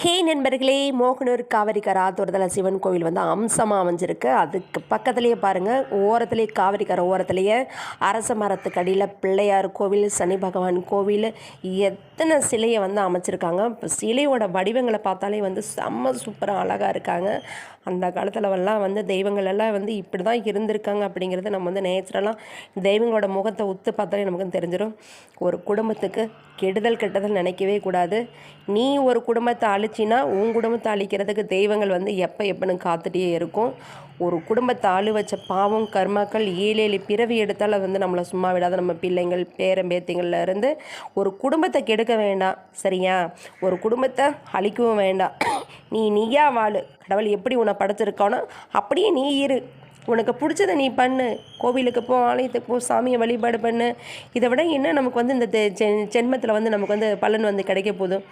ஹே நண்பர்களே, மோகனூர் காவிரிக்கரை ஆத்தோரத்தில் சிவன் கோவில் வந்து அம்சமாக அமைஞ்சிருக்கு. அதுக்கு பக்கத்துலேயே பாருங்கள், ஓரத்துலேயே காவிரிக்கரை ஓரத்துலேயே அரச மரத்துக்கு அடியில் பிள்ளையார் கோவில், சனி பகவான் கோவில், எத்தனை சிலையை வந்து அமைச்சிருக்காங்க. இப்போ சிலையோட வடிவங்களை பார்த்தாலே வந்து செம்ம சூப்பராக அழகாக இருக்காங்க. அந்த காலத்துலலாம் வந்து தெய்வங்கள் எல்லாம் வந்து இப்படி தான் இருந்திருக்காங்க அப்படிங்கிறது நம்ம வந்து நேச்சுரலாக தெய்வங்களோட முகத்தை உத்து பார்த்தாலே நமக்கு தெரிஞ்சிடும். ஒரு குடும்பத்துக்கு கெடுதல் கெட்டதல் நினைக்கவே கூடாது. நீ ஒரு குடும்பத்தை அழிச்சின்னா உன் குடும்பத்தை அழிக்கிறதுக்கு தெய்வங்கள் வந்து எப்போன்னு காத்துட்டே இருக்கும். ஒரு குடும்பத்தை ஆளு வச்ச பாவம் கர்மாக்கள் 7 பிறவி எடுத்தால் வந்து நம்மளை சும்மா விடாத. நம்ம பிள்ளைங்கள் பேரம்பேத்திங்கள்ல இருந்து ஒரு குடும்பத்தை கெடுக்க வேண்டாம், சரியா? ஒரு குடும்பத்தை அழிக்கவும் வேண்டாம். நீயா வாழு. கடவுள் எப்படி உன்னை படைச்சிருக்கானோ அப்படியே நீ இரு. உனக்கு பிடிச்சதை நீ பண்ணு. கோவிலுக்கு போ, ஆலயத்துக்கு போ, சாமியை வழிபாடு பண்ணு. இதை விட என்ன நமக்கு வந்து இந்த ஜென்மத்தில் வந்து நமக்கு வந்து பலன் வந்து கிடைக்க போதும்?